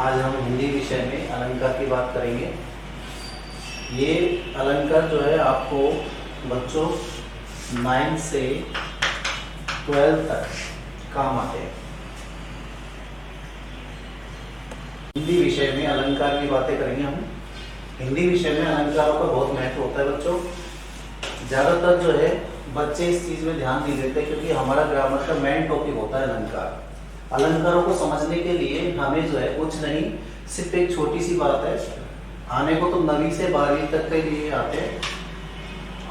आज हम हिंदी विषय में अलंकार की बात करेंगे। ये अलंकार जो है आपको बच्चों 9 से 12 तक काम आते हैं। हिंदी विषय में अलंकार की बातें करेंगे हम। हिंदी विषय में अलंकारों का बहुत महत्व होता है बच्चों। ज़्यादातर जो है बच्चे इस चीज़ में ध्यान नहीं देते क्योंकि हमारा ग्रामर का मेन टॉपिक होता है अलंकार। अलंकारों को समझने के लिए हमें जो है कुछ नहीं, सिर्फ एक छोटी सी बात है। आने को तो 9वीं से 12वीं तक के लिए आते हैं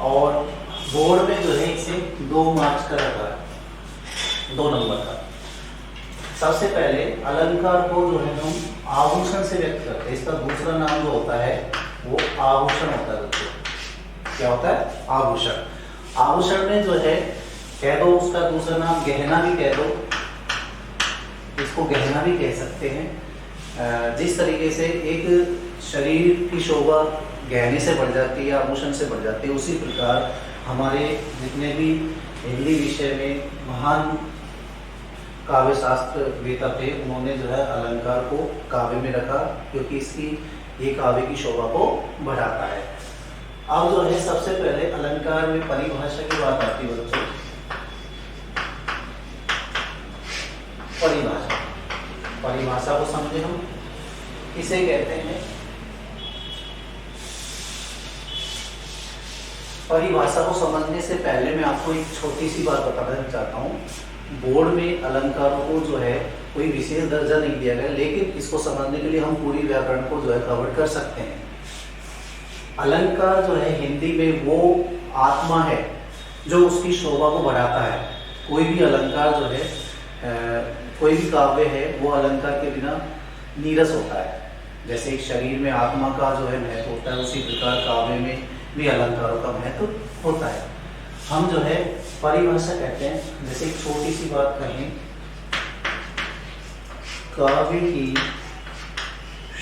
और बोर्ड में जो है इसे 2 मार्क्स का रखा है, 2 नंबर का। सबसे पहले अलंकार को जो है हम आभूषण से व्यक्त करते हैं। इसका दूसरा नाम जो होता है वो आभूषण होता है बच्चों। क्या होता है? आभूषण। आभूषण में जो है कह दो उसका दूसरा नाम गहना भी कह दो, इसको गहना भी कह सकते हैं। जिस तरीके से एक शरीर की शोभा गहने से बढ़ जाती है, आभूषण से बढ़ जाती है, उसी प्रकार हमारे जितने भी हिंदी विषय में महान काव्य शास्त्र वेता थे उन्होंने जो है अलंकार को काव्य में रखा क्योंकि इसकी ये काव्य की शोभा को बढ़ाता है। अब जो है सबसे पहले अलंकार में परिभाषा की बात आती है बच्चों। परिभाषा को समझे हम, किसे कहते हैं? परिभाषा को समझने से पहले मैं आपको एक छोटी सी बात बताना चाहता हूँ। बोर्ड में अलंकारों को जो है कोई विशेष दर्जा नहीं दिया गया, लेकिन इसको समझने के लिए हम पूरी व्याकरण को जो है कवर कर सकते हैं। अलंकार जो है हिंदी में वो आत्मा है जो उसकी शोभा को बढ़ाता है। कोई भी अलंकार जो है कोई भी काव्य है वो अलंकार के बिना नीरस होता है। जैसे एक शरीर में आत्मा का जो है महत्व होता है, उसी प्रकार काव्य में भी अलंकारों का महत्व होता है। हम जो है परिभाषा कहते हैं, जैसे एक छोटी सी बात कहें, काव्य की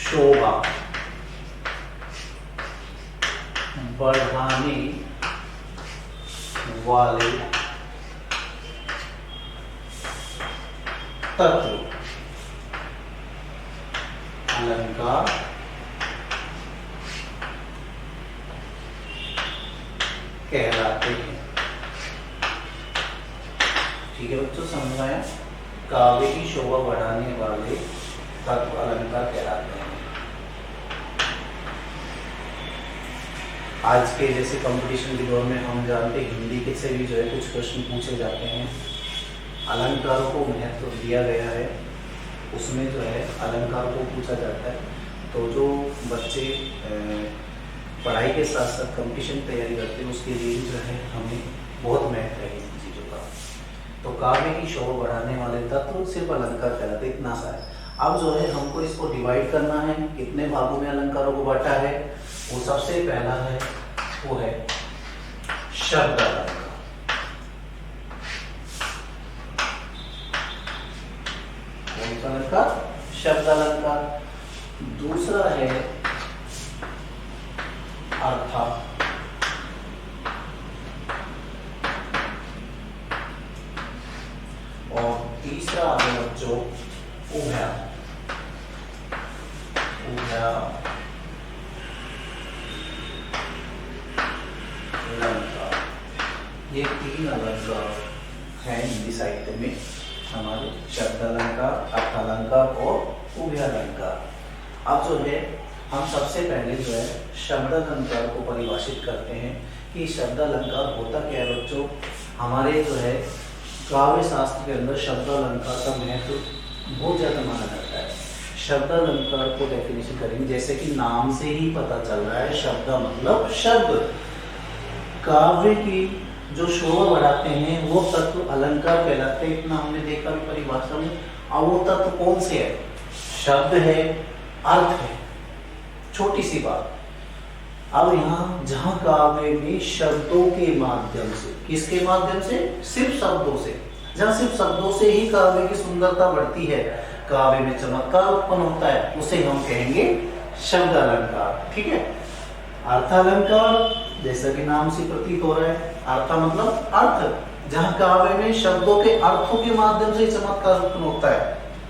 शोभा बढ़ाने वाले तत्व अलंकार कहलाते हैं। ठीक है बच्चों, समझ आया? काव्य की शोभा बढ़ाने वाले तत्व अलंकार कहलाते हैं। आज के जैसे कंपटीशन के दौर में हम जानते हैं हिंदी के से भी जो है कुछ प्रश्न पूछे जाते हैं। अलंकारों को महत्व दिया गया है, उसमें जो है अलंकार को पूछा जाता है। तो जो बच्चे पढ़ाई के साथ साथ कंपटीशन तैयारी करते हैं उसके लिए जो है हमें बहुत महत्व है इन चीज़ों का। तो काव्य की शोभा बढ़ाने वाले तत्व सिर्फ अलंकार कहलाते हैं, इतना सा है। अब जो है हमको इसको डिवाइड करना है, कितने भागों में अलंकारों को बांटा है। वो सबसे पहला है वो है शब्द अलंकार। अलंकार शब्द अलंकार। दूसरा है अर्थ, और तीसरा है बच्चों उभय अलंकार। ये 3 अलंकार हैं हिंदी साहित्य में हमारे, शब्द अलंकार, अर्थ अलंकार और उभय अलंकार। अब जो है हम सबसे पहले जो है शब्द अलंकार को परिभाषित करते हैं कि शब्द अलंकार होता क्या है बच्चों। हमारे जो है काव्य शास्त्र के अंदर शब्द अलंकार का महत्व बहुत ज़्यादा माना जाता है। शब्द अलंकार को डेफिनेशन करेंगे, जैसे कि नाम से ही पता चल रहा है, शब्द मतलब शब्द। काव्य की जो शोभा बढ़ाते हैं वो तत्व अलंकार कहलाते हैं। इतना हमने देखा भी परिभाषा में। अब वो तत्व कौन से है? शब्द है, अर्थ है। छोटी सी बात। अब यहाँ जहाँ काव्य में शब्दों के माध्यम से, किसके माध्यम से? सिर्फ शब्दों से। जहाँ सिर्फ शब्दों से ही काव्य की सुंदरता बढ़ती है, काव्य में चमत्कार उत्पन्न होता है, उसे हम कहेंगे शब्द अलंकार। ठीक है। अर्थ अलंकार जैसा कि नाम से प्रतीत हो रहा है, अर्थ मतलब अर्थ, जहाँ काव्य में शब्दों के अर्थों के माध्यम से चमत्कार उत्पन्न होता है,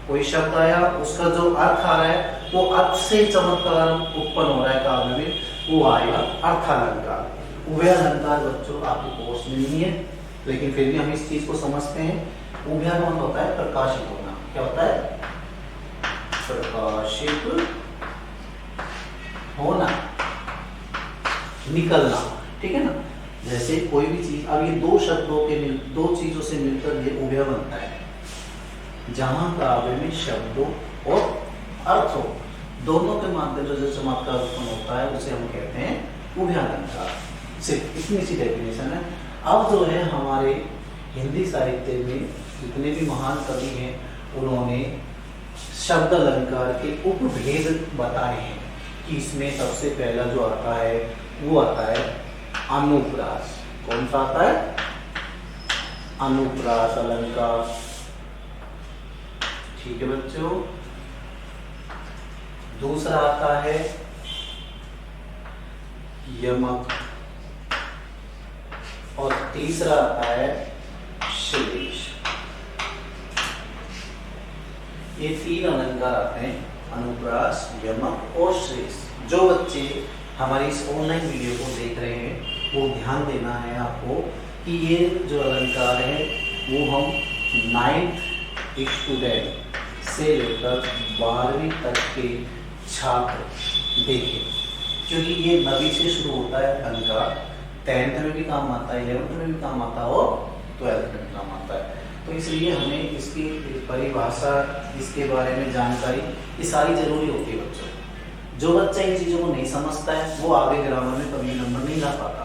कोई शब्द आया, उसका जो अर्थ आ रहा है वो अर्थ से चमत्कार उत्पन्न हो रहा है काव्य में, वो आएगा अर्थालंकार। उभयालंकार बच्चों आपके कोर्स में नहीं है, लेकिन फिर भी हम इस चीज को समझते हैं। उभयालंकार होता है प्रकाशित होना। क्या होता है? प्रकाशित होना, निकलना। ठीक है ना? जैसे कोई भी चीज, अब ये दो शब्दों के दो चीजों से मिलकर ये उभय बनता है, जहां काव्य में शब्दों और अर्थ हो, दोनों के माध्यम से जो चमत्कार उत्पन्न होता है उसे हम कहते हैं उभयालंकार। सिर्फ इतनी सी डेफिनेशन है। अब जो है हमारे हिंदी साहित्य में जितने भी महान कवि हैं उन्होंने शब्द अलंकार के उपभेद बताए हैं कि इसमें सबसे पहला जो आता है वो आता है अनुप्रास। कौन सा आता है? अनुप्रास अलंकार। ठीक है बच्चों। दूसरा आता है यमक और तीसरा आता है श्लेष। ये तीन अलंकार आते हैं, अनुप्रास, यमक और श्लेष। जो बच्चे हमारी इस ऑनलाइन वीडियो को देख रहे हैं वो ध्यान देना है आपको कि ये जो अलंकार है वो हम 9th स्टूडेंट से लेकर 12वीं तक के छात्र देखें, क्योंकि ये 9वीं से शुरू होता है अलंकार, 10th में भी काम आता है, 11th में भी काम आता है और 12th में भी काम आता है। तो इसलिए हमें इसकी परिभाषा, इसके बारे में जानकारी ये सारी जरूरी होती है बच्चों। जो बच्चा इन चीज़ों को नहीं समझता है वो आगे ग्रामर में कभी नंबर नहीं ला पाता।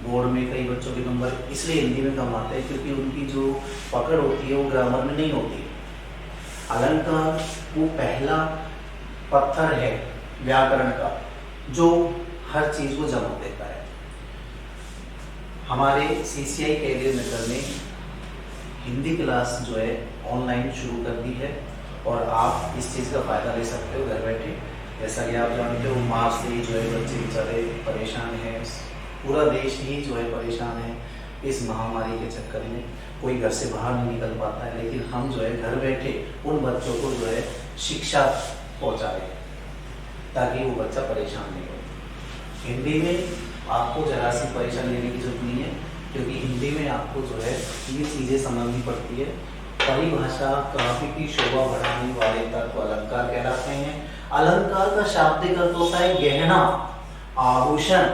बोर्ड में कई बच्चों के नंबर इसलिए हिंदी में कम आते हैं क्योंकि उनकी जो पकड़ होती है वो ग्रामर में नहीं होती। अलंकार वो पहला पत्थर है व्याकरण का जो हर चीज को जमा देता है। हमारे CCI कैरियर मेकर ने हिंदी क्लास जो है ऑनलाइन शुरू कर दी है और आप इस चीज़ का फ़ायदा ले सकते हो घर बैठे। जैसा कि आप जानते हो मार्च से ही जो है बच्चे बेचारे परेशान हैं, पूरा देश ही जो है परेशान है इस महामारी के चक्कर में। कोई घर से बाहर नहीं निकल पाता है, लेकिन हम जो है घर बैठे उन बच्चों को जो है शिक्षा पहुँचा रहे हैं ताकि वो बच्चा परेशान नहीं हो। हिंदी में आपको जरा सी परेशानी लेने की जरूरत नहीं है, क्योंकि हिंदी में आपको जो है ये चीज़ें समझनी पड़ती है। परिभाषा काव्य की शोभा बढ़ाने वाले तत्व अलंकार कहलाते हैं। अलंकार का शाब्दिक अर्थ होता है गहना, आभूषण।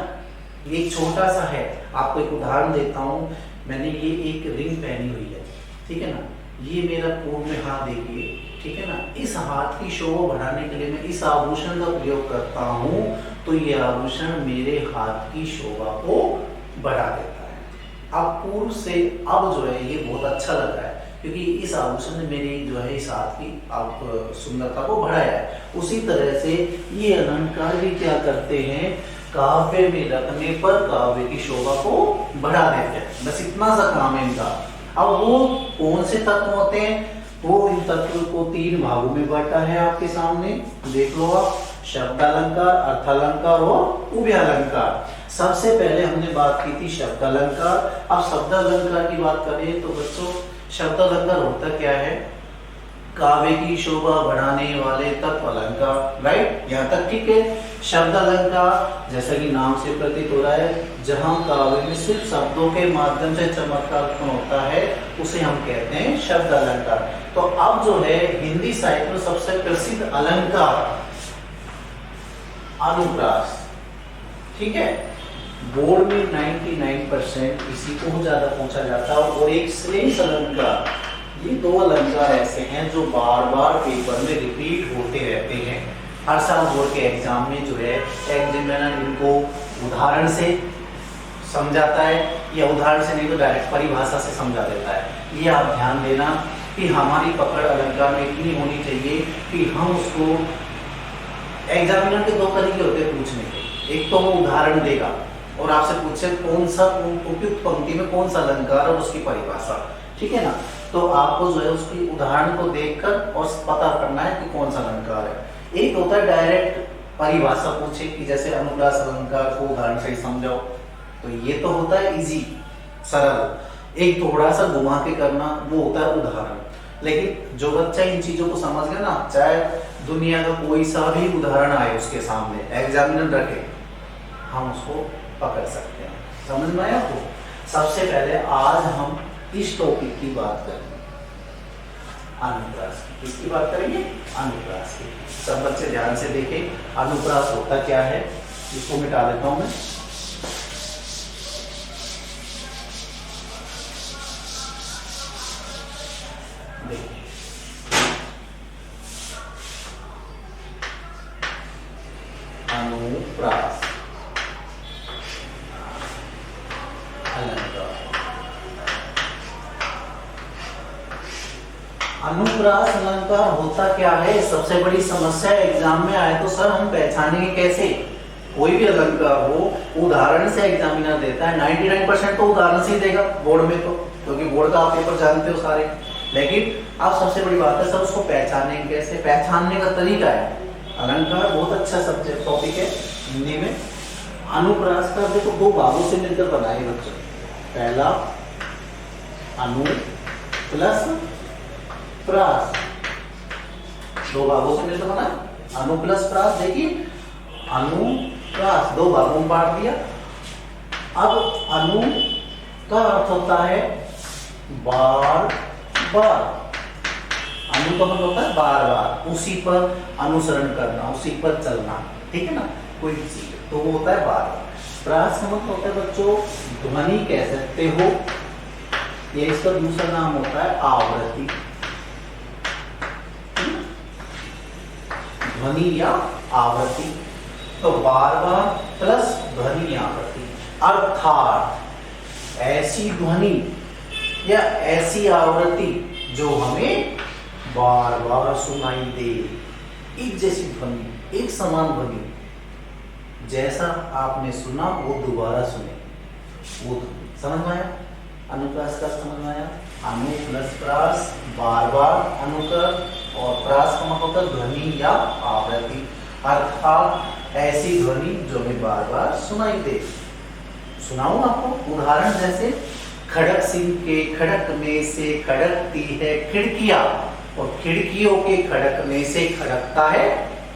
ये छोटा सा है, आपको एक उदाहरण देता हूँ। मैंने ये एक रिंग पहनी हुई है, ठीक है ना, ये मेरा पूर्व में हाथ देखिए, ठीक है ना। इस हाथ की शोभा बढ़ाने के लिए मैं इस आभूषण का प्रयोग करता हूँ, तो ये आभूषण मेरे हाथ की शोभा को बढ़ा देता है। अब पूर्व से अब जो है ये बहुत अच्छा लग रहा है क्योंकि इस आभूषण ने मेरी जो है इस हाथ की आप सुंदरता को बढ़ाया है। उसी तरह से ये अलंकार भी क्या करते हैं, काव्य में रखने पर काव्य की शोभा को बढ़ा देते हैं। बस इतना सा काम है इनका। अब वो कौन से तत्व होते हैं, वो इन तत्वों को 3 भागों में बांटा है आपके सामने, देख लो आप। शब्दालंकार, अर्थालंकार और उभयालंकार। सबसे पहले हमने बात की थी शब्दालंकार। अब शब्दालंकार की बात करें तो बच्चों शब्दालंकार होता क्या है, काव्य की शोभा बढ़ाने वाले तत्व अलंकार, राइट, यहाँ तक ठीक है। शब्दालंकार जैसा कि नाम से प्रतीत हो रहा है, जहां काव्य में सिर्फ शब्दों के माध्यम से चमत्कार उत्पन्न होता है उसे हम कहते हैं शब्दालंकार। तो अब जो है हिंदी साहित्य में सबसे प्रसिद्ध अलंकार अनुप्रास, ठीक है। बोर्ड में 99% इसी को ज्यादा पूछा जाता है। और एक श्लेष अलंकार, ये 2 अलंकार ऐसे हैं जो बार बार पेपर में रिपीट होते रहते हैं। हर साल बोर्ड के एग्जाम में जो है एग्जामिनर इनको उदाहरण से समझाता है या उदाहरण से नहीं तो डायरेक्ट परिभाषा से समझा देता है। ये आप ध्यान देना कि हमारी पकड़ अलंकार में इतनी होनी चाहिए कि हम उसको, एग्जामिनर के 2 तरीके होते हैं पूछने के। एक तो वो उदाहरण देगा और आपसे पूछे कौन सा उपयुक्त पंक्ति में कौन सा अलंकार और उसकी परिभाषा, ठीक है ना। तो आपको जो है उसकी उदाहरण को देखकर और पता करना है कि कौन सा अलंकार है। एक होता है डायरेक्ट परिभाषा पूछे कि जैसे अनुप्रास अलंकार को उदाहरण से समझाओ, तो ये तो होता है इजी सरल। एक थोड़ा सा घुमा के करना वो होता है उदाहरण। लेकिन जो बच्चा इन चीजों को समझ गया ना, चाहे दुनिया का कोई सा भी उदाहरण आए उसके सामने, एग्जामिनर रखे, हम उसको पकड़ सकते हैं। समझ में आया? तो सबसे पहले आज हम इस टॉपिक की बात करेंगे, अनुप्रास की। किसकी बात करेंगे? अनुप्रास की। सब बच्चे ध्यान से देखें, अनुप्रास होता क्या है। इसको मिटा देता हूं मैं। देखिए, अनुप्रास अलंकार। अनुप्रास अलंकार होता क्या है? सबसे बड़ी समस्या एग्जाम में आए तो सर हम पहचानेंगे कैसे? कोई भी अलंकार हो, उदाहरण से एग्जामिनर देता है, 99% तो उदाहरण से ही देगा बोर्ड में, तो क्योंकि बोर्ड का आप पेपर जानते हो सारे। लेकिन अब सबसे बड़ी बात है सर उसको पहचानेंगे कैसे? पहचानने का तरीका है। अलंकार बहुत अच्छा सब्जेक्ट टॉपिक है हिंदी में। अनुप्रास का देखो दो भागों से मिलकर बनाए बच्चों। पहला अनु प्लस प्रास, दो भागों से मिलकर बना अनु प्लस प्रास। देखिए अनुप्रास दो भागों में बांट दिया। अब अनु का अर्थ होता है बार बार। अनु का मतलब होता है बार बार, उसी पर अनुसरण करना, उसी पर चलना, ठीक है ना, कोई चीज, तो वो होता है बार बार। प्रास का मतलब होता है बच्चों ध्वनि कह सकते हो, ये इसका दूसरा नाम होता है आवृत्ति। ध्वनि या आवृत्ति, तो बार बार प्लस ध्वनि आवृत्ति, अर्थात ऐसी ध्वनि या ऐसी आवृत्ति जो हमें बार बार सुनाई दे। एक जैसी ध्वनि, एक समान ध्वनि, जैसा आपने सुना वो दोबारा सुने, वो ध्वनि। समझ में आया? अनुप्रास का समझ में आया? अनु प्लस प्रास बार बार अनुकर, और प्रास का मतलब होता है ध्वनि या आवृत्ति, अर्थात ऐसी ध्वनि जो हमें बार बार सुनाई दे। सुनाऊं आपको उदाहरण, जैसे खड़क सिंह के खड़कने से खड़कती है खिड़कियां, और खिड़कियों के खड़कने से खड़कता है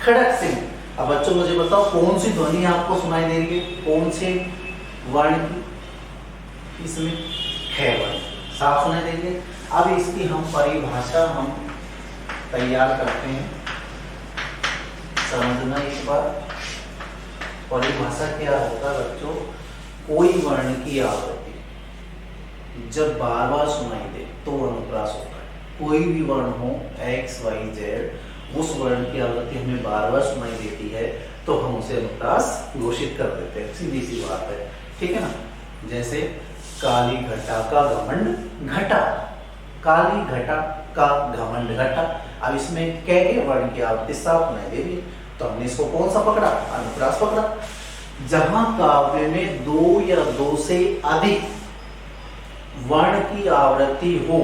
खड़क सिंह। अब बच्चों मुझे बताओ कौन सी ध्वनि आपको सुनाई दे रही है, कौन से वर्ण की? इसमें ख वर्ण साफ सुनाई दे रही है। अब इसकी हम परिभाषा हम तैयार करते हैं, समझना एक बार। परिभाषा क्या होता है बच्चों? कोई वर्ण की आवृत्ति जब बार बार सुनाई दे तो अनुप्रास होता है। कोई भी वर्ण हो x, y, z, उस वर्ण की आवृत्ति हमें बार बार सुनाई देती है तो हम उसे अनुप्रास घोषित कर देते हैं। सीधी सी बात है, ठीक है ना। जैसे काली घटा का घमंड घटा, काली घटा का घमंड घटा। अब इसमें कै के वर्ण की आवृत्ति साफ सुनाई दे रही है, तो हमने इसको कौन सा पकड़ा? अनुप्रास पकड़ा। जहां काव्य में दो या दो से अधिक वर्ण की आवृत्ति हो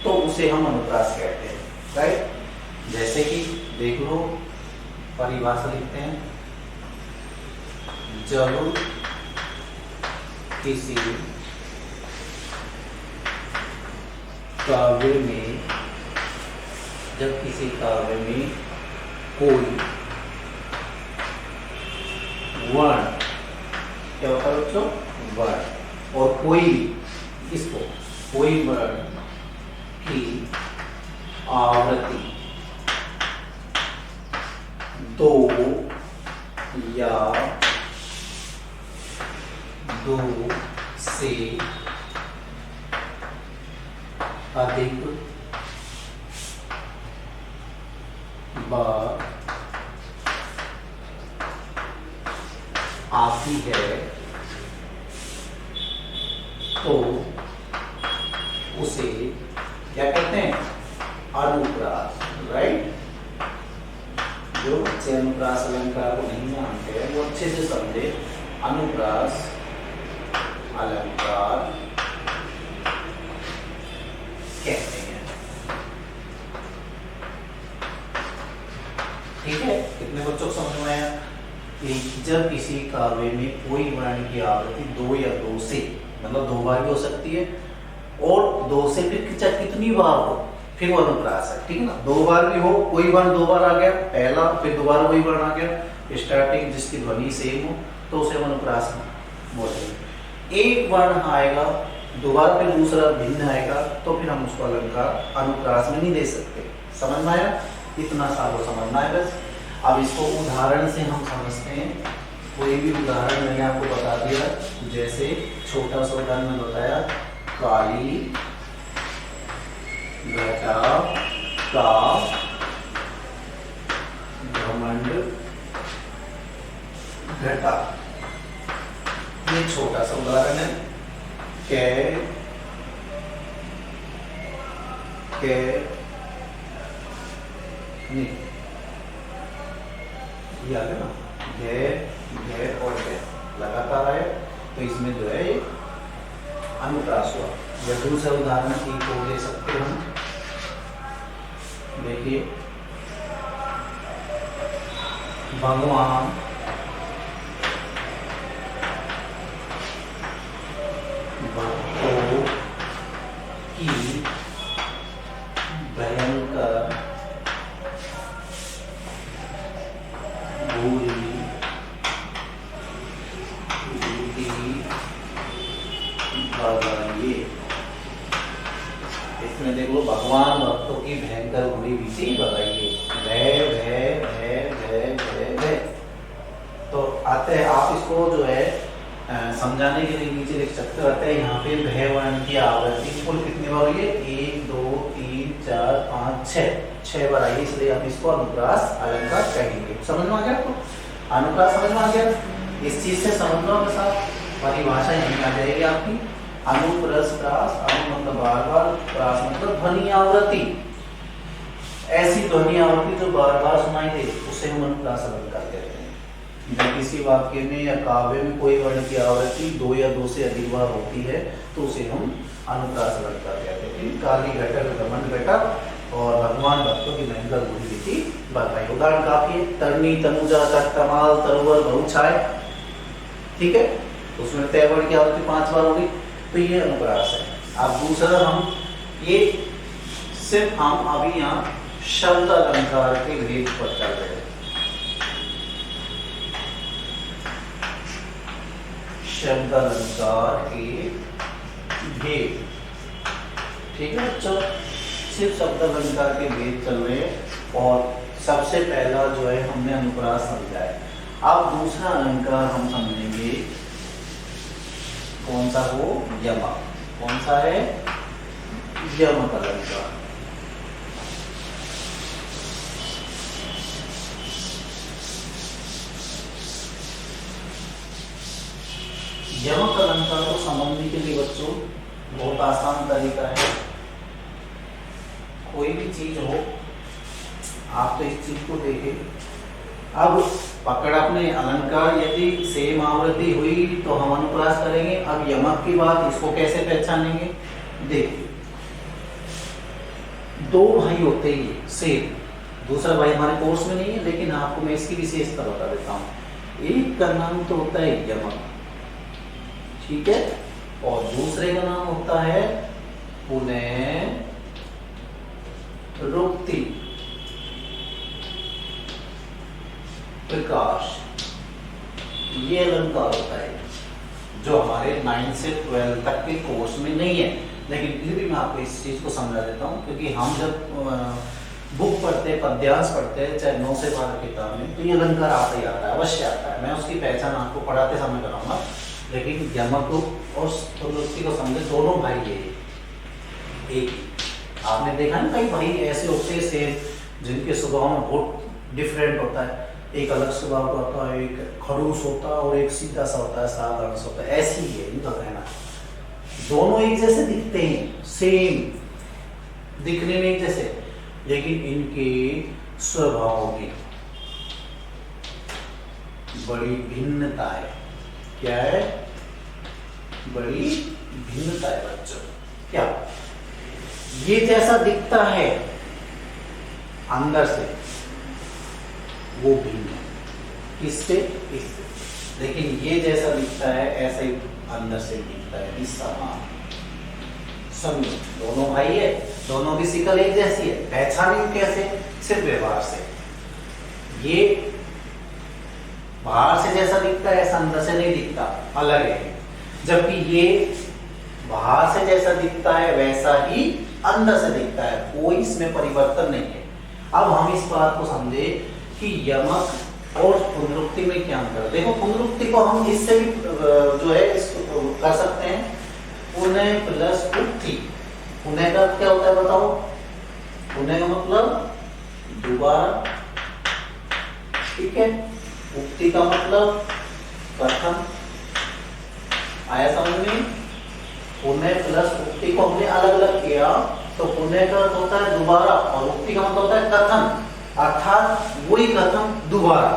तो उसे हम अनुप्रास कहते हैं, राइट। जैसे कि देख लो, परिभाषा लिखते हैं, जब किसी काव्य में, जब किसी काव्य में कोई वर्ण, क्या होता है बच्चों? वर्ण, और कोई, इसको कोई वर्ण की आवृत्ति दो या दो से अधिक बार आती है तो उसे क्या कहते हैं? अनुप्रास, राइट। जो बच्चे अनुप्रास अलंकार को नहीं जानते हैं वो अच्छे से समझे। अनुप्रास अलंकार कहते हैं, ठीक है। कितने बच्चों को समझ में आया? जब किसी काव्य में कोई वर्ण की आवृत्ति दो या दो से, मतलब दो बार भी हो सकती है, और दो से फिर कितनी बार हो फिर वो अनुप्रास है, ठीक है ना। दो बार भी हो, कोई वर्ण दो बार आ गया, पहला फिर दोबारा वही वर्ण आ गया स्टार्टिंग जिसकी ध्वनि सेम हो, तो उसे हम अनुप्रास बोलेंगे। एक वर्ण आएगा दोबारा फिर दूसरा भिन्न आएगा, तो फिर हम उसको अलंकार अनुप्रास में नहीं दे सकते। समझ में आया? इतना सालों समझना है बस। अब इसको उदाहरण से हम समझते हैं। कोई भी उदाहरण मैंने आपको बता दिया, जैसे छोटा सा उदाहरण मैंने बताया, काली घटा का घमंड घटा, ये छोटा सा उदाहरण है। नहीं, ये आ गया ना, घे और घे लगातार आए, तो इसमें जो है ये अनुप्रास हुआ। या दूसरा उदाहरण की को दे सकते हैं हम। देखिए, भगवान भक्तों की भयंकर बुरी भगाइए। इसमें देखो, भगवान भक्तों की भयंकर बुरी विधि भगाइए। भय भय भय भय भय भय, तो आते हैं। आप इसको जो है समझाने के लिए नीचे लिख सकते हो। आते हैं यहाँ पे भय वर्ण की आवृत्ति कुल कितनी बार हुई है? 1 2 3 4 5 6 बार आई, इसलिए हम इसको अनुप्रास अलंकार कहेंगे। समझ में आ गया आपको? अनुप्रास समझ में आ गया? इस चीज से समझ लो के साथ परिभाषा यहीं आ जाएगी आपकी। अनुप्रास प्रास, अनु मतलब बार बार, प्रास मतलब ध्वनि आवृत्ति, ऐसी ध्वनि आवृत्ति जो बार बार सुनाई दे, उसे हम अनुप्रास अलंकार कहते हैं। जब किसी वाक्य में या काव्य में कोई वर्ण की आवृत्ति 2 या 2 से अधिक बार होती है, तो उसे हम अनुप्रास अलंकार कहते हैं। काली घटक घमंड घटक और भगवान भक्तों की भयंकर बुरी विधि भगाइए। उदाहरण काफी है, तरनी तनुजा तमाल तरुवर बहुछाय, ठीक है, उसमें तय वर्ण की आवृत्ति 5 बार होगी, तो ये अनुप्रास है। अब दूसरा हम ये सिर्फ हम अभी यहाँ शब्द अलंकार के भेद पर चल रहे हैं। शब्द अलंकार के भेद, ठीक है बच्चों, सिर्फ शब्द अलंकार के भेद चल रहे हैं। और सबसे पहला जो है हमने अनुप्रास समझा है। अब दूसरा अलंकार हम समझेंगे, कौन सा हो? यमक। कौन सा है? यमक अलंकार। यमक अलंकार को समझने के लिए बच्चों बहुत आसान तरीका है। कोई भी चीज हो, आप तो इस चीज को देखें। अब पकड़ अपने अलंकार यदि सेम आवृत्ति हुई तो हम अनुप्रास करेंगे। अब यमक की बात, इसको कैसे पहचानेंगे? देखिए, 2 भाई होते ही सेम, दूसरा भाई हमारे कोर्स में नहीं है, लेकिन आपको मैं इसकी विशेषता बता देता हूँ। एक का नाम तो होता है यमक, ठीक है, और दूसरे का नाम होता है पुनः रुक्ति प्रकाश। ये अलंकार होता है जो हमारे 9 से 12 तक के कोर्स में नहीं है, लेकिन फिर भी मैं आपको इस चीज को समझा देता हूँ, क्योंकि हम जब बुक पढ़ते हैं, पद्यांश पढ़ते हैं, चाहे 9 से 12 किताब में, तो ये अलंकार आता ही आता है, अवश्य आता है। मैं उसकी पहचान आपको पढ़ाते समय कराऊंगा, लेकिन यमक और रुक्ति को समझे, दोनों भाई ये एक। आपने देखा ना, कई भाई ऐसे होते हैं सेम, जिनके स्वभाव में बहुत डिफरेंट होता है। एक अलग स्वभाव का होता है, एक खड़ूस होता है और एक सीधा सा होता है, साधारण सा होता है। ऐसी ही है इनका कहना। दोनों एक जैसे दिखते हैं, सेम दिखने में एक जैसे, लेकिन इनके स्वभावों की बड़ी भिन्नता है। क्या है? बड़ी भिन्नता है बच्चों। क्या? ये जैसा दिखता है अंदर से, वो भिन्न है। किससे? इससे। लेकिन ये जैसा दिखता है, ऐसा ही अंदर से दिखता है, इस समान। समझो, दोनों भाई है, दोनों की शिकल एक जैसी है, पहचानेंगे कैसे? सिर्फ व्यवहार से। ये बाहर से जैसा दिखता है ऐसा अंदर से नहीं दिखता, अलग है। जबकि ये बाहर से जैसा दिखता है वैसा ही अंदर से दिखता है, कोई इसमें परिवर्तन नहीं है। अब हम इस बात को समझे कि यमक और पुनरुक्ति में क्या अंतर है। देखो पुनरुक्ति को हम इससे भी जो है इसको कर सकते हैं, पुनः प्लस उक्ति। पुनः का क्या होता है बताओ? पुनः का मतलब दोबारा, ठीक है। उक्ति का मतलब कथन। आया समझ में? पुनः प्लस उक्ति को हमने अलग अलग किया तो पुनः का अर्थ होता है दोबारा और उक्ति का मतलब होता है कथन, अर्थात वही कथन दोबारा,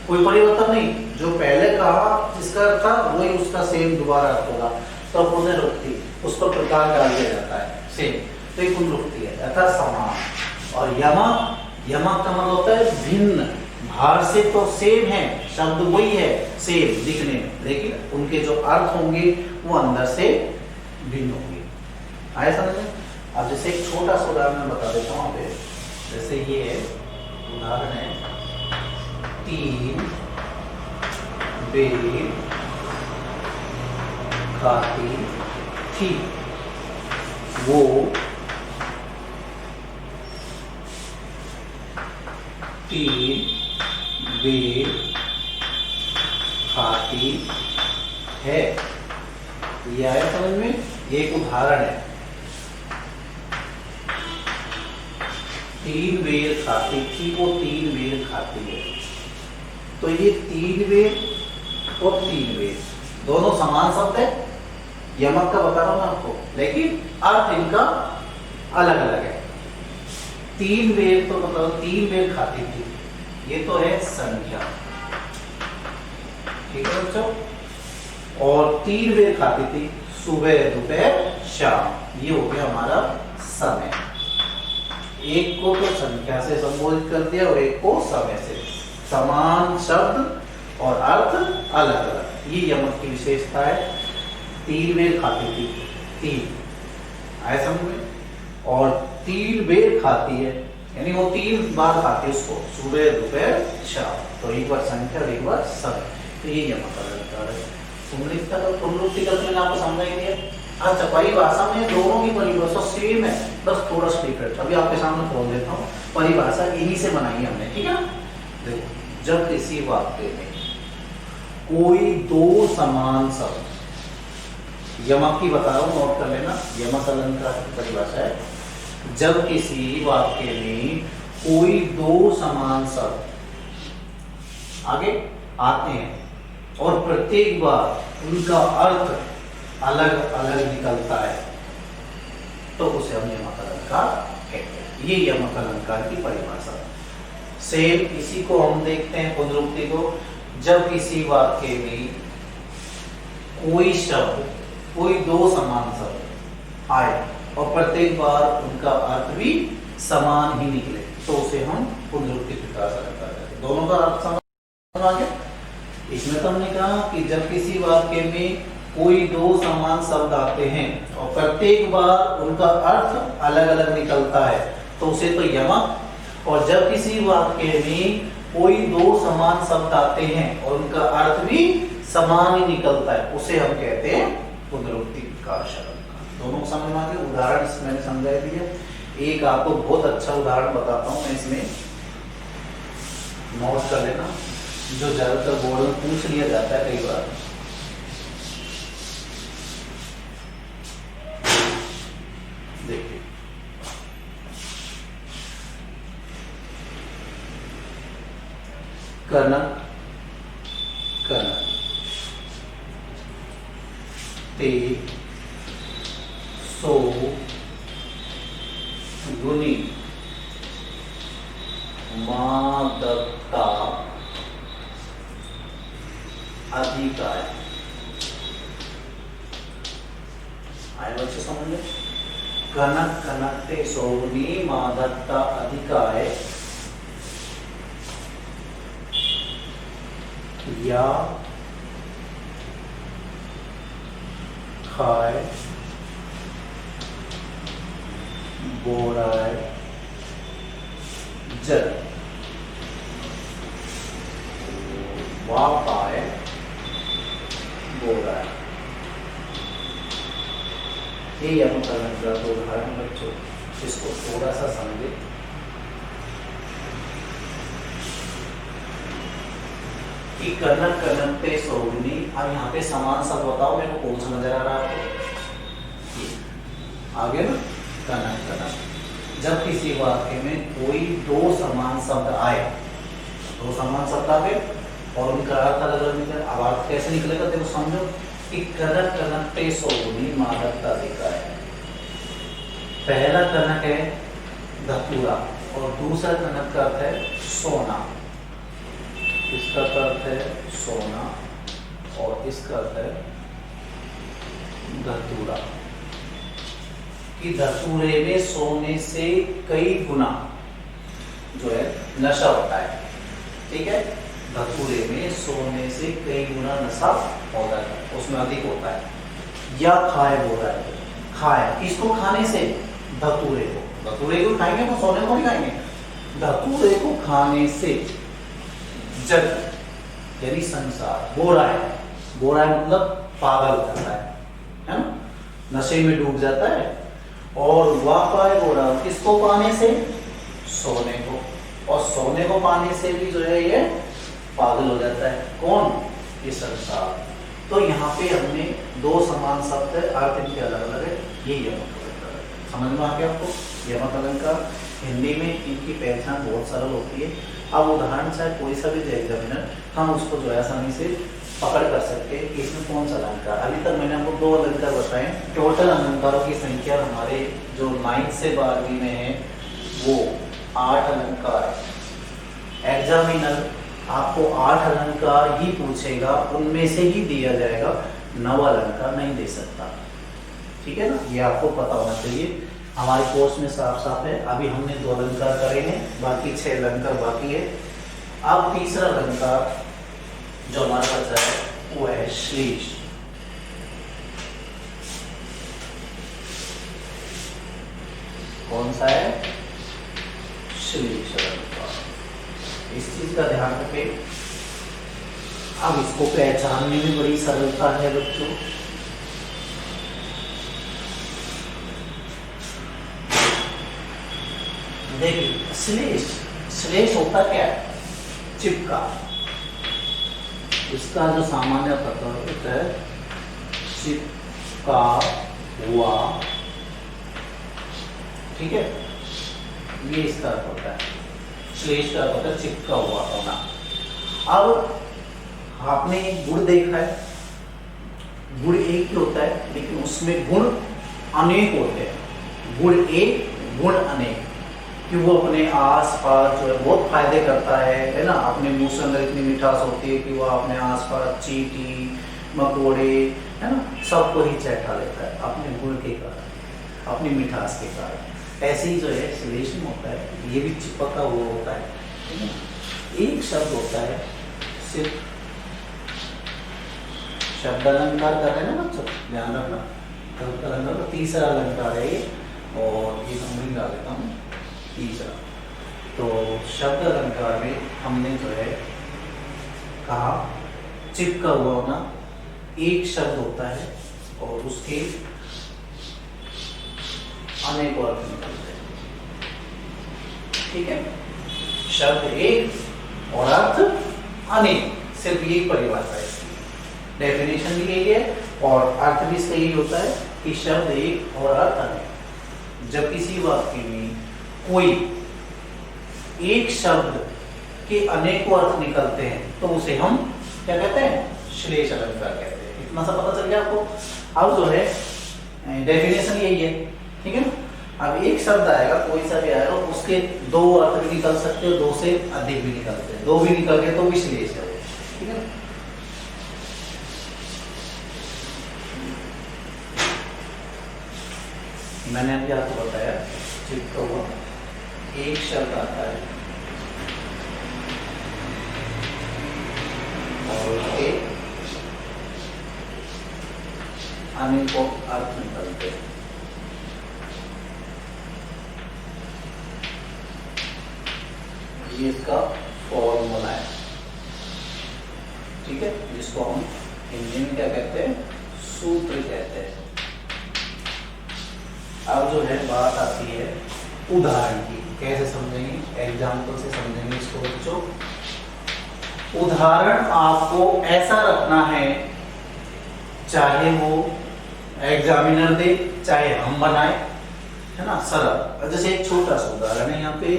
कोई परिवर्तन नहीं। जो पहले कहा जिसका अर्थ था वही उसका सेम दोबारा अर्थ होगा, तो पुनरुक्ति उस पर प्रकार डाल दिया जाता है सेम, तो ये पुनरुक्ति है अर्थात समान। और यमक, यमक का मतलब होता है भिन्न, बाहर से तो सेम है, शब्द वही है सेम दिखने में, लेकिन उनके जो अर्थ होंगे वो अंदर से भिन्न होंगे। आया समझ में? अब जैसे एक छोटा सा उदाहरण बता देता हूँ पे, जैसे ये उदाहरण है, 3 बेर खाती थी वो 3 बेर खाती है। ये आया समझ में? एक उदाहरण है, 3 बेर खाती थी वो 3 बेर खाती है। तो ये 3 बेर और 3 बेर दोनों समान शब्द है, यमक का बता रहा हूं मैं आपको, लेकिन अर्थ इनका अलग अलग है। 3 बेर तो मतलब 3 बेर खाती थी, ये तो है संख्या, ठीक है बच्चों। और 3 बेर खाती थी सुबह दोपहर शाम, ये हो गया हमारा समय। एक को तो संख्या से संबोधित कर दिया और एक को समय से। समान शब्द और अर्थ अलग अलग, ये यमक की विशेषता है। 3 बेर खाती थी, 3 आया समझ में? और 3 बेर खाती है यानी वो 3 बार खाती है उसको, सुबह दोपहर शाम, तो एक बार संख्या और एक बार समय, तो ये यमक का अलग है। पुनरुक्ति का, पुनरुक्ति का मैंने आपको समझा ही दिया। अच्छा, परिभाषा में दोनों की परिभाषा सेम है, बस थोड़ा सा डिफरेंट। अभी आपके सामने खोल देता हूँ, परिभाषा इन्हीं से बनाई हमने, ठीक है। देखो, जब किसी वाक्य में कोई 2 समान शब्द, यमक की बता रहा हूँ, नोट कर लेना, यमक अलंकार की परिभाषा है। जब किसी वाक्य में कोई 2 समान शब्द आगे आते हैं और प्रत्येक बार उनका अर्थ अलग अलग निकलता है, तो उसे हम यमक अलंकार कहते हैं। ये यमक अलंकार की परिभाषा। सेम इसी को हम देखते हैं पुनरुक्ति को। जब किसी वाक्य में कोई शब्द, कोई 2 समान शब्द आए और प्रत्येक बार उनका अर्थ भी समान ही निकले, तो उसे हम पुनरुक्ति प्रकार अलंकार कहते हैं। दोनों का अर्थ समझ आ गया? इसमें तो हमने कहा कि जब किसी वाक्य में कोई 2 समान शब्द आते हैं और प्रत्येक बार उनका अर्थ अलग अलग निकलता है, तो उसे तो यमक। और जब किसी वाक्य में कोई 2 समान शब्द आते हैं और उनका अर्थ भी समान ही निकलता है, उसे हम कहते हैं पुनरुक्ति प्रकार अलंकार। दोनों समझ में आ गए? उदाहरण मैंने समझा दिया। एक आपको बहुत अच्छा उदाहरण बताता हूं मैं, इसमें नोट कर लेना, जो ज्यादातर बोर्ड में पूछ लिया जाता है कई बार। देखिए, कनक कनक ते सो गुनी मादकता अधिकार। आए बच्चे समझ में? कनक कनक ते सोगुनी मादकता अधिकार या खाए बोराय जल, वापाय बोराय। ये यमक अलंकार का उदाहरण बच्चों, इसको थोड़ा सा समझे। कि कनक कनकते सोगनी, अब यहाँ पे समान शब्द बताओ मेरे को, कौन सा नजर आ रहा है आपको? आगे ना, कनक कनक। जब किसी वाक्य में कोई दो समान शब्द आए, दो समान शब्द आ गए और उनका अर्थ अलग अलग निकले, अब अर्थ कैसे निकलेगा देखो समझो। कि कनक कनकते सोगनी मादकता देखा है, पहला कनक है धतूरा और दूसरा कनक का अर्थ है सोना। इसका अर्थ है सोना और इसका अर्थ है धतूरा। कि धतूरे में सोने से कई गुना जो है नशा होता है, ठीक है। धतूरे में सोने से कई गुना नशा होता है, उसमें अधिक होता है। या खाए बोल रहा है, खाए इसको खाने से, धतूरे को खाएंगे तो सोने को नहीं खाएंगे। धतूरे को खाने से जग यानी संसार, बोरा है मतलब पागल करता है ना, नशे में डूब जाता है। और वापाय बोरा, किसको पाने से? सोने को, और सोने को पाने से भी जो है ये पागल हो जाता है। कौन? ये संसार। तो यहाँ पे हमने दो समान शब्द है, अर्थ इनके अलग अलग है। ये यमक अलंकार है, समझ में आ गया आपको? यमक अलंकार हिंदी में इनकी पहचान बहुत सरल होती है। अब उदाहरण चाहे कोई सा भी दे एग्जामिनर, हम उसको जो है आसानी से पकड़ कर सकते हैं कि इसमें कौन सा अलंकार। अभी तक मैंने आपको दो अलंकार बताए। टोटल अलंकारों की संख्या हमारे जो 9 से 12वीं में है वो 8 अलंकार है। एग्जामिनर आपको 8 अलंकार ही पूछेगा, उनमें से ही दिया जाएगा, 9 अलंकार नहीं दे सकता, ठीक है ना। ये आपको पता होना चाहिए। हमारे कोर्स में साफ साफ है। अभी हमने 2 अलंकार करे हैं, बाकी 6 अलंकार बाकी है। अब तीसरा अलंकार जो हमारा बचा है वो है श्लेष। कौन सा है? श्लेष अलंकार। इस चीज का ध्यान रखें। अब इसको पहचानने में बड़ी सरलता है बच्चों। देखिए श्लेष होता क्या है? चिपका। इसका जो सामान्य पता होता है चिपका हुआ, ठीक है, ये इसका अर्थ होता है। श्लेष का अर्थ होता है चिपका हुआ होना। अब आपने गुड़ देखा है, गुड़ एक ही होता है लेकिन उसमें गुण अनेक होते हैं। गुड़ एक, गुण अनेक, कि वो अपने आसपास जो है बहुत फायदे करता है ना। अपने मुंह से अंदर इतनी मिठास होती है कि वो अपने आसपास चींटी मकोड़े है ना सबको ही चैठा लेता है अपने गुण के कारण, अपनी मिठास के कारण। ऐसे ही जो है श्लेष में होता है, ये भी चिपका हुआ होता है, ठीक है। एक शब्द होता है सिर्फ, शब्द अलंकार कर रहे हैं ना बच्चों, ध्यान रखना। शब्द अलंकार का तीसरा अलंकार है ये, और ये नंबरिंग डाल देता हूँ तीसरा। तो शब्द अलंकार में हमने जो है कहा चिपका हुआ होना। एक शब्द होता है और उसके अनेक अर्थ निकलते हैं, ठीक है। शब्द एक और अर्थ अनेक, सिर्फ यही परिभाषा है, डेफिनेशन भी यही है और अर्थ भी इसका यही होता है कि शब्द एक और अर्थ अनेक। जब किसी वाक्य में कोई एक शब्द के अनेकों अर्थ निकलते हैं तो उसे हम क्या कहते हैं? श्लेष अलंकार कहते हैं। इतना सा पता चल गया आपको। अब जो है डेफिनेशन यही है, ठीक है ना। अब एक शब्द आएगा, कोई सा भी आएगा, उसके दो अर्थ भी निकल सकते हैं, दो से अधिक भी निकलते हैं, दो भी निकल गए तो भी श्लेष है, ठीक है ना। मैंने अभी आपको बताया चिपका हुआ एक शब्द आता है और उसके अनेकों अर्थ निकलते हैं। ये इसका फॉर्मूला है, ठीक है, जिसको हम हिंदी में क्या कहते हैं, सूत्र कहते हैं। अब जो है बात आती है उदाहरण की, कैसे समझेंगे, एग्जाम्पल से समझेंगे इसको बच्चों। उदाहरण आपको ऐसा रखना है, चाहे वो एग्जामिनर दे चाहे हम बनाए, है ना, सरल। जैसे एक छोटा सा उदाहरण है यहाँ पे,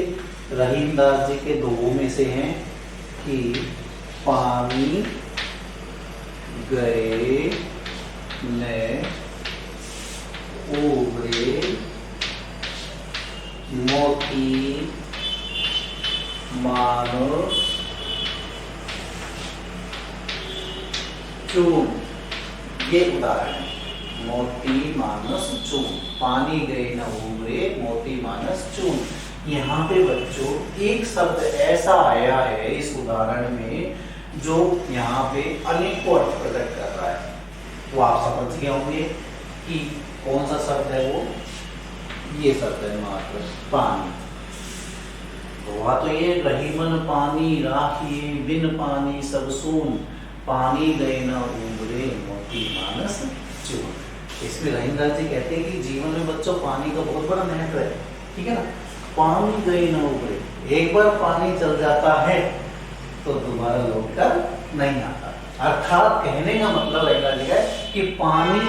रहीम दास जी के दो में से हैं कि पानी गए न उबरे मोती मानुष चून, ये उदाहरण है। मोती मानस चून, पानी गए न उबरे मोती मानस चून। यहाँ पे बच्चों एक शब्द ऐसा आया है इस उदाहरण में जो यहाँ पे अनेकों अर्थ प्रकट कर रहा है। वो आप समझ गए होंगे कि कौन सा शब्द है वो, ये शब्द है मात्र पानी। हुआ तो ये रहीमन पानी राखिए बिन पानी सब सून, पानी गए न उबरे मोती मानस चून। इसमें रहीम दास जी कहते हैं कि जीवन में बच्चों पानी का बहुत बड़ा महत्व है, ठीक है ना। पानी गए न उबरे, एक बार पानी चल जाता है तो दोबारा लौट कर नहीं आता। अर्थात कहने का मतलब है कि पानी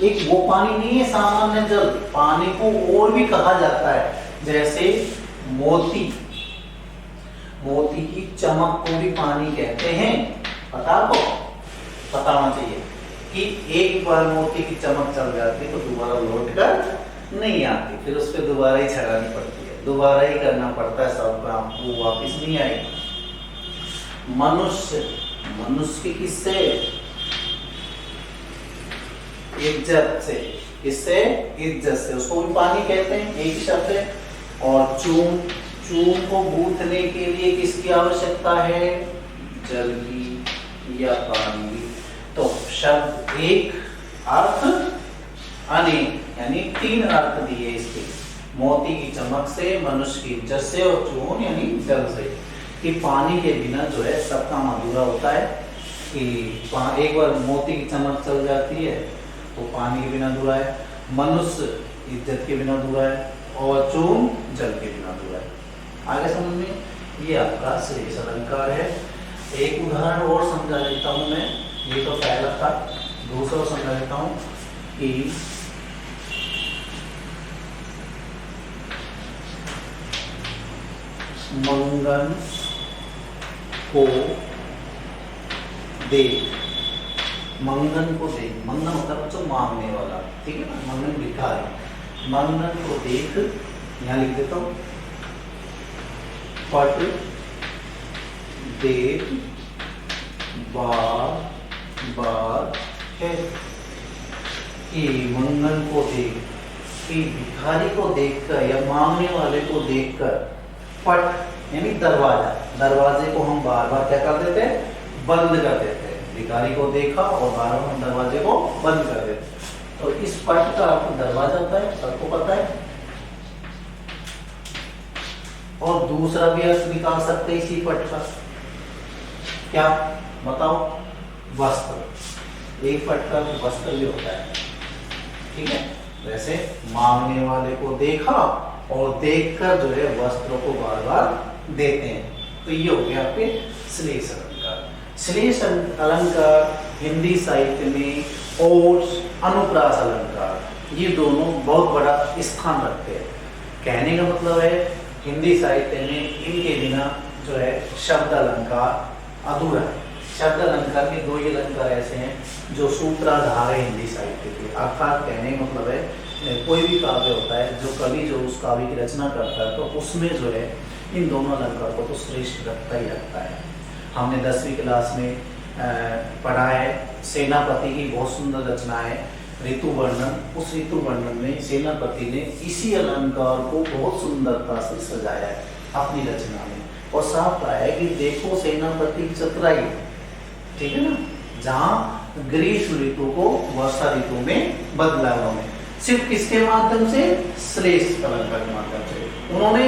एक वो पानी नहीं है सामान्य जल, पानी को और भी कहा जाता है, जैसे मोती, मोती की चमक को भी पानी कहते हैं। पता होना चाहिए कि एक बार मोती की चमक चल जाती है तो दोबारा लौट कर नहीं आती, फिर उस पर दोबारा ही छड़ानी पड़ती है, दोबारा ही करना पड़ता है, सब काम वो वापिस नहीं आएगी। मनुष्य, मनुष्य की किससे, इज्जत से, किससे, इज्जत से, उसको भी पानी कहते हैं, एक ही शब्द है। और चून, चून को गूंथने के लिए किसकी आवश्यकता है, जल की या पानी की। तो शब्द एक, अर्थ अनेक, यानी तीन अर्थ दिए इसके, मोती की चमक से, मनुष्य की इज्जत से और चून यानी जल से। कि पानी के बिना जो है सब काम अधूरा होता है, कि एक बार मोती की चमक चल जाती है तो पानी के बिना अधूरा है, मनुष्य इज्जत के बिना अधूरा है और चून जल के बिना अधूरा है। आगे समझ में, ये आपका श्रेष्ठ अलंकार है। एक उदाहरण और समझा देता हूं मैं, ये तो पहला था, दूसरा समझा देता हूं कि मंगन को देख, मंगन को देख, मंगन मतलब बच्चों मांगने वाला, ठीक है ना, मंगन भिखारी। मंगन को देख, यहाँ लिख देता हूं, पट देख बार बार है कि मंगन को देख, कि भिखारी को देखकर या मांगने वाले को देखकर, पट यानी दरवाजा, दरवाजे को हम बार बार क्या कर देते हैं, बंद कर देते हैं। भिखारी को देखा और बार बार हम दरवाजे को बंद कर देते हैं। तो इस पट का आपको दरवाजा होता है, सबको पता है। और दूसरा भी अर्थ निकाल सकते हैं इसी पट का, क्या बताओ, वस्त्र। एक पट का वस्त्र भी होता है, ठीक है। वैसे मांगने वाले को देखा और देखकर जो है वस्त्रों को बार बार देते हैं। तो ये हो गया आपके श्लेष अलंकार। श्लेष अलंकार हिंदी साहित्य में और अनुप्रास अलंकार, ये दोनों बहुत बड़ा स्थान रखते हैं। कहने का मतलब है हिंदी साहित्य में इनके बिना जो है शब्द अलंकार अधूरा है। शब्द अलंकार के दो ही अलंकार ऐसे हैं जो सूत्राधार है हिंदी साहित्य के। अर्थात कहने का मतलब है कोई भी काव्य होता है, जो कवि जो उस काव्य की रचना करता है तो उसमें जो है इन दोनों अलंकार को तो श्रेष्ठ रखता ही रखता है। हमने 10वीं क्लास में पढ़ा है, सेनापति की बहुत सुंदर रचना है ऋतु वर्णन। उस ऋतु वर्णन में सेनापति ने इसी अलंकार को बहुत सुंदरता से सजाया है अपनी रचना में, और साफ कहा है कि देखो सेनापति की चतुराई, ठीक है ना, जहाँ ग्रीष्म ऋतु को वर्षा ऋतु में बदला उन्होंने, सिर्फ किसके माध्यम से, श्लेष अलंकार के माध्यम से। उन्होंने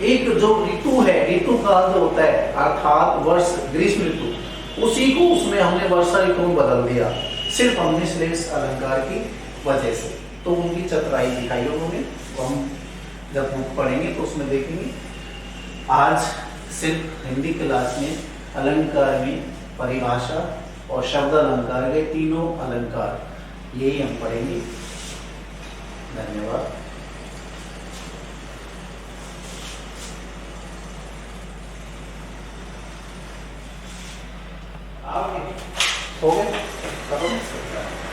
एक जो ऋतु है, ऋतु ऋतु काल जो होता है अर्थात वर्ष ग्रीष्म ऋतु, उसी को उसमें हमने वर्षा ऋतु में बदल दिया, सिर्फ हमने श्लेष अलंकार की वजह से। तो उनकी चतुराई दिखाई उन्होंने, तो हम जब बुक पढ़ेंगे तो उसमें देखेंगे। आज सिर्फ हिंदी क्लास में अलंकार में परिभाषा और शब्द अलंकार के तीनों अलंकार यही हम पढ़ेंगे। धन्यवाद। हो गए?